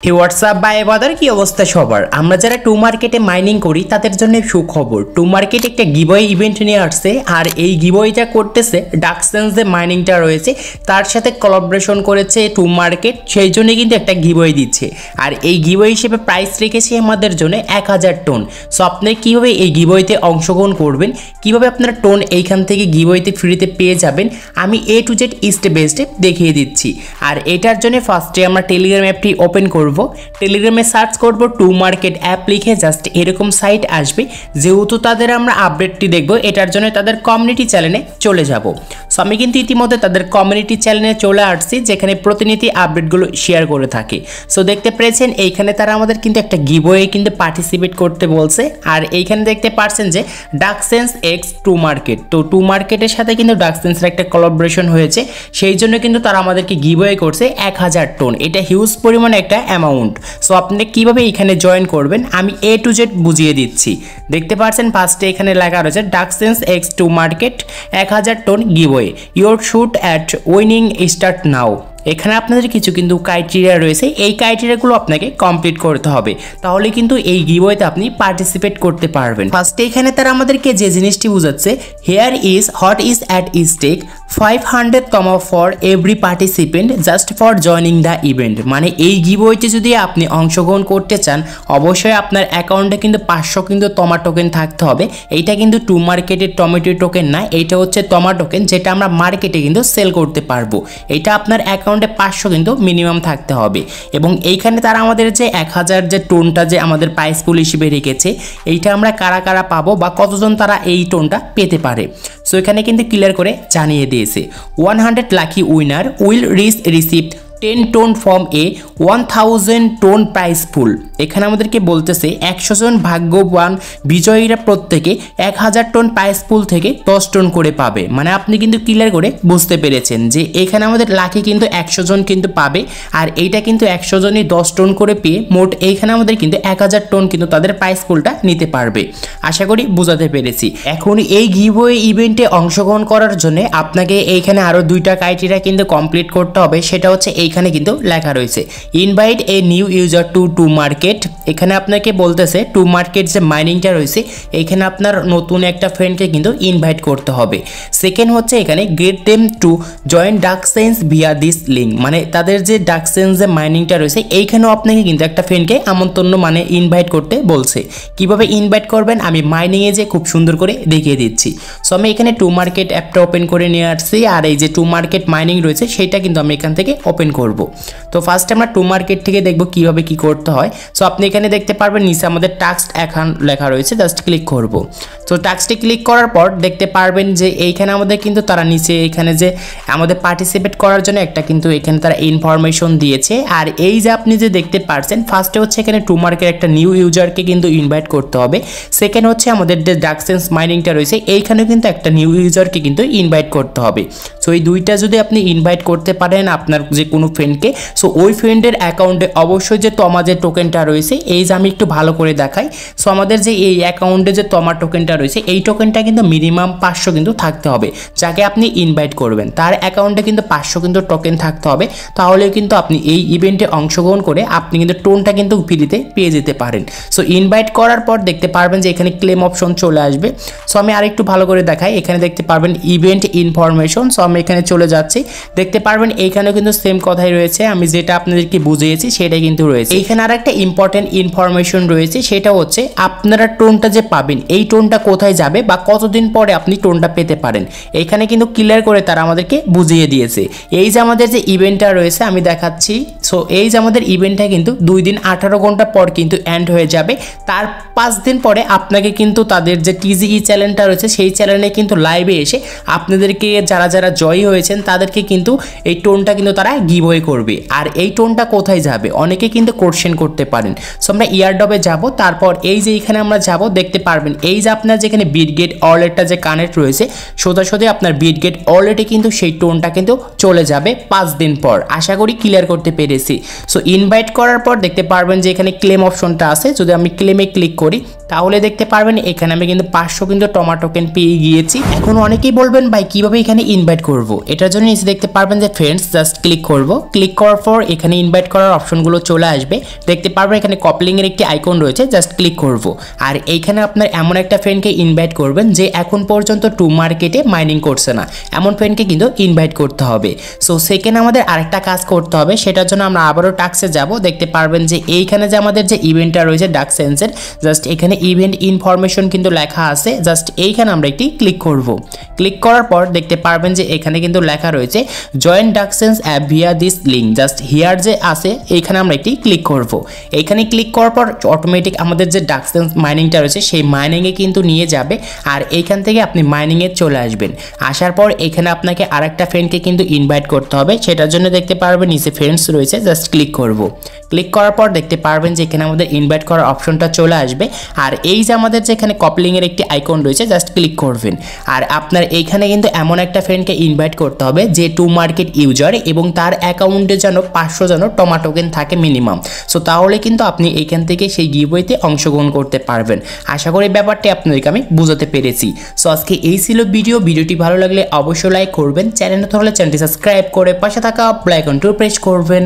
Hey WhatsApp by বাদার কি অবস্থা সবার। আমরা যারা টু মার্কেটে মাইনিং করি তাদের জন্য সুখবর। টু মার্কেট একটা গিভওয়ে ইভেন্ট নিয়ে আসছে, আর এই গিভওয়েটা করতেছে ডাকসেন্স যে মাইনিংটা রয়েছে তার সাথে কোলাবোরেশন করেছে টু মার্কেট, সেই জন্য কিন্তু একটা গিভওয়ে দিচ্ছে। আর এই গিভওয়ে হিসেবে প্রাইস রেখেছে আমাদের জন্য 1000 টোন। সো আপনি কীভাবে এই গিভওয়েতে অংশগ্রহণ করবেন, কীভাবে আপনারা টোন এইখান থেকে গিভওয়েতে ফ্রিতে পেয়ে যাবেন, আমি A to Z step by step দেখিয়ে দিচ্ছি। আর এটার জন্য ফার্স্টে আমরা টেলিগ্রাম অ্যাপটি ওপেন করব। টেলিগ্রামে সার্চ করব টু মার্কেট অ্যাপ লিখে, জাস্ট এরকম সাইট আসবে। যেহেতু তাদের আমরা আপডেটটি দেখব, এটার জন্য তাদের কমিউনিটি চ্যানেলে চলে যাব। সো আমি কিন্তু ইতিমধ্যে তাদের কমিউনিটি চ্যানেলে চলে আসছি, যেখানে প্রতিনিধি আপডেটগুলো শেয়ার করে থাকে। সো দেখতে পেরেছেন এইখানে তারা আমাদের কিন্তু একটা গিভওয়ে কিন্তু পার্টিসিপেট করতে বলছে। আর এইখানে দেখতে পাচ্ছেন যে ডাকসেন্স এক্স টু মার্কেট, তো টু মার্কেটের সাথে কিন্তু ডাকসেন্সের একটা কোলাবোরেশন হয়েছে, সেই জন্য কিন্তু তারা আমাদেরকে গিভওয়ে করছে 1000 টোন। এটা হিউজ পরিমাণে একটা অ্যামাউন্ট। সো আপনি কিভাবে এখানে জয়েন করবেন আমি A to Z বুঝিয়ে দিচ্ছি। দেখতে পাচ্ছেন ফার্স্টে এখানে লেখা রয়েছে ডাকসেন্স X to market 1000 TON giveaway, your shot at winning start now. এখানে আপনাদের কিছু কিন্তু ক্রাইটেরিয়া রয়েছে, এই ক্রাইটেরিয়াগুলো আপনাকে কমপ্লিট করতে হবে, তাহলে কিন্তু এই গিভওয়েতে আপনি পার্টিসিপেট করতে পারবেন। ফার্স্টে এখানে তারা আমাদেরকে যে জিনিসটি বোঝাচ্ছে, here is what is at stake 500 for every participant just for joining the event. মানে এই গিভওয়েতে যদি আপনি অংশগ্রহণ করতে চান, অবশ্যই আপনার অ্যাকাউন্টে কিন্তু 500 কিন্তু তমা টোকেন থাকতে হবে। এইটা কিন্তু টু মার্কেটের টমেটো টোকেন না, এইটা হচ্ছে তমা টোকেন, যেটা আমরা মার্কেটে কিন্তু সেল করতে পারবো। এটা আপনার অ্যাকাউন্টে 500 কিন্তু মিনিমাম থাকতে হবে। এবং এইখানে তারা আমাদের যে 1000 যে টোনটা যে আমাদের প্রাইস পুল হিসেবে রেখেছে, এইটা আমরা কারা কারা পাবো বা কতজন তারা এই টোনটা পেতে পারে। সো এখানে কিন্তু ক্লিয়ার করে জানিয়ে দিয়েছে 100 lucky winner will received 10 TON from a 1000 TON prize pool. এখানে আমাদেরকে বলতেছে 100 জন ভাগ্যবান বিজয়ীরা প্রত্যেকে 1000 টোন প্রাইস পুল থেকে 10 টোন করে পাবে। মানে আপনি কিন্তু ক্লিয়ার করে বুঝতে পেরেছেন যে এখানে আমাদের লাকি কিন্তু 100 জন কিন্তু পাবে, আর এইটা কিন্তু 100 জনই 10 টোন করে পেয়ে মোট এইখানে আমাদের কিন্তু 1000 টোন কিন্তু তাদের প্রাইস পুলটা নিতে পারবে। আশা করি বোঝাতে পেরেছি। এখন এই গিভওয়ে ইভেন্টে অংশগ্রহণ করার জন্য আপনাকে এইখানে আরও 2টা ক্রাইটেরিয়া কিন্তু কমপ্লিট করতে হবে। সেটা হচ্ছে এইখানে কিন্তু লেখা রয়েছে invite a new user to to market. এখানে আপনাকে বলতেছে টু মার্কেট যে মাইনিংটা রয়েছে, এখানে আপনার নতুন একটা ফ্রেন্ডকে কিন্তু ইনভাইট করতে হবে। সেকেন্ড হচ্ছে এখানে গেট দেম টু জয়েন ডাকসেন্স ভিয়া দিস লিঙ্ক, মানে তাদের যে ডাকসেন্স যে মাইনিংটা রয়েছে এইখানেও আপনাকে কিন্তু একটা ফ্রেন্ডকে আমন্ত্রণ মানে ইনভাইট করতে বলছে। কিভাবে ইনভাইট করবেন আমি মাইনিংয়ে যে খুব সুন্দর করে দেখিয়ে দিচ্ছি। সো আমি এখানে টু মার্কেট অ্যাপটা ওপেন করে নিয়ে আসছি, আর এই যে টু মার্কেট মাইনিং রয়েছে সেটা কিন্তু আমি এখান থেকে ওপেন করব। তো ফার্স্ট আমরা টু মার্কেট থেকে দেখব কিভাবে কি করতে হয়। সো আপনি এখানে দেখতে পারবেন নিচে আমাদের টাস্ক এখন লেখা রয়েছে, জাস্ট ক্লিক করব। তো টাস্কটি ক্লিক করার পর দেখতে পারবেন যে এইখানে আমাদের কিন্তু তারা নিচে এখানে যে আমাদের পার্টিসিপেট করার জন্য একটা কিন্তু এখানে তারা ইনফরমেশন দিয়েছে। আর এই যে আপনি যে দেখতে পারছেন ফার্স্টে হচ্ছে এখানে টু মার্কেট একটা নিউ ইউজারকে কিন্তু ইনভাইট করতে হবে। সেকেন্ড হচ্ছে আমাদের যে ডাকসেন্স মাইনিংটা রয়েছে এইখানেও কিন্তু একটা নিউ ইউজারকে কিন্তু ইনভাইট করতে হবে। সো এই দুইটা যদি আপনি ইনভাইট করতে পারেন আপনার যে কোনো ফ্রেন্ডকে, সো ওই ফ্রেন্ডের অ্যাকাউন্টে অবশ্যই যে তমা যে টোকেনটা রয়েছে, এই যে আমি একটু ভালো করে দেখাই। সো আমাদের যে এই অ্যাকাউন্টে যে তমা টোকেনটা রয়েছে এই টোকেনটা কিন্তু মিনিমাম 500 কিন্তু থাকতে হবে। যাকে আপনি ইনভাইট করবেন তার অ্যাকাউন্টে কিন্তু 500 কিন্তু টোকেন থাকতে হবে, তাহলে কিন্তু আপনি এই ইভেন্টে অংশগ্রহণ করে আপনি কিন্তু টোনটা কিন্তু ফ্রিতে পেয়ে যেতে পারেন। সো ইনভাইট করার পর দেখতে পারবেন যে এখানে ক্লেম অপশন চলে আসবে। সো আমি আরেকটু ভালো করে দেখাই, এখানে দেখতে পারবেন ইভেন্ট ইনফরমেশন। সো আমি এখানে চলে যাচ্ছি, দেখতে পারবেন এইখানেও কিন্তু সেম কথাই রয়েছে, আমি যেটা আপনাদেরকে বুঝিয়েছি সেটাই কিন্তু রয়েছে। এইখানে আর একটা ইম্পর্টেন্ট ইনফরমেশন রয়েছে, সেটা হচ্ছে আপনারা টোনটা যে পাবেন এই টোনটা কোথায় যাবে বা কতদিন পরে আপনি টোনটা পেতে পারেন। এইখানে কিন্তু ক্লিয়ার করে তারা আমাদেরকে বুঝিয়ে দিয়েছে। এই যে আমাদের যে ইভেন্টটা রয়েছে আমি দেখাচ্ছি। সো এই যে আমাদের ইভেন্টটা কিন্তু 2 দিন 18 ঘন্টা পর কিন্তু এন্ড হয়ে যাবে। তার 5 দিন পরে আপনাকে কিন্তু তাদের যে TGE চ্যানেলটা রয়েছে সেই চ্যানেলে কিন্তু লাইভে এসে আপনাদেরকে যারা যারা জয়ী হয়েছেন তাদেরকে কিন্তু এই টোনটা কিন্তু তারা গিভওয়ে করবে। আর এই টোনটা কোথায় যাবে অনেকে কিন্তু কোশ্চেন করতে পারেন। সো আমরা ইয়ারডবে যাব, তারপর এই যে এখানে আমরা যাব, দেখতে পারবেন এই যে আপনার যেখানে বিটগেট ওয়ালেটটা যে কানেক্ট রয়েছে সোজাসুজি আপনার বিটগেট ওয়ালেটে কিন্তু সেই টোনটা কিন্তু চলে যাবে 5 দিন পর। আশা করি ক্লিয়ার করতে পেরেছি। সো ইনভাইট করার পর দেখতে পারবেন যে এখানে ক্লেম অপশনটা আছে, যদি আমি ক্লেমে ক্লিক করি তাহলে দেখতে পারবেন এখানে আমি কিন্তু 500 কিন্তু টমাটো টোকেন পেয়ে গিয়েছি। এখন অনেকেই বলবেন ভাই কিভাবে এখানে ইনভাইট করব, এটার জন্য নিচে দেখতে পারবেন যে ফ্রেন্ডস, জাস্ট ক্লিক করব। ক্লিক করার পর এখানে ইনভাইট করার অপশনগুলো চলে আসবে। দেখতে পারবেন এখানে কপলিং এর একটি আইকন রয়েছে, জাস্ট ক্লিক করব। আর এইখানে আপনার এমন একটা ফ্রেন্ডকে ইনভাইট করবেন যে এখন পর্যন্ত টু মার্কেটে মাইনিং করছে না, এমন ফ্রেন্ডকে কিন্তু ইনভাইট করতে হবে। সো সেকেন্ড আমাদের আরেকটা কাজ করতে হবে, সেটার জন্য আমরা আবারও টাস্কে যাব। দেখতে পারবেন যে এইখানে যে আমাদের যে ইভেন্টটা রয়েছে ডার্ক সেন্সের, জাস্ট এখানে ইভেন্ট ইনফরমেশন কিন্তু লেখা আছে, জাস্ট এইখানে আমরা একটি ক্লিক করব। ক্লিক করার পর দেখতে পারবেন যে এখানে কিন্তু লেখা রয়েছে join dark sense app via this link, just here যে আছে এইখানে আমরা একটি ক্লিক করব। এইখানে ক্লিক করার পর অটোমেটিক আমাদের যে ডার্ক সেন্স মাইনিংটা রয়েছে সেই মাইনিংয়ে কিন্তু নিয়ে যাবে, আর এইখান থেকে আপনি মাইনিংয়ে চলে আসবেন। আসার পর এখানে আপনাকে আরেকটা ফ্রেন্ডকে কিন্তু ইনভাইট করতে হবে, সেটার জন্য দেখতে পারবেন নিচে ফ্রেন্ডস রয়েছে, জাস্ট ক্লিক করব। ক্লিক করার পর দেখতে পারবেন যে এখানে আমাদের ইনভাইট করার অপশনটা চলে আসবে, আর এই যে আমাদের যে এখানে কপলিং এর একটি আইকন রয়েছে, জাস্ট ক্লিক করবেন। আর আপনার এইখানে কিন্তু এমন একটা ফ্রেন্ডকে ইনভাইট করতে হবে যে টু মার্কেট ইউজার এবং তার অ্যাকাউন্টে যেন 500 যেন টমাটো টোকেন থাকে মিনিমাম। সো তাহলে কিন্তু আপনি এইখান থেকে সেই গিভওয়েতে অংশগ্রহণ করতে পারবেন। আশা করি ব্যাপারটি আপনাদেরকে আমি বুঝাতে পেরেছি। সো আজকে এই ছিল ভিডিওটি ভালো লাগলে অবশ্যই লাইক করবেন, চ্যানেলে তাহলে চ্যানেলটি সাবস্ক্রাইব করে পাশে থাকা বেল আইকনটি প্রেস করবেন।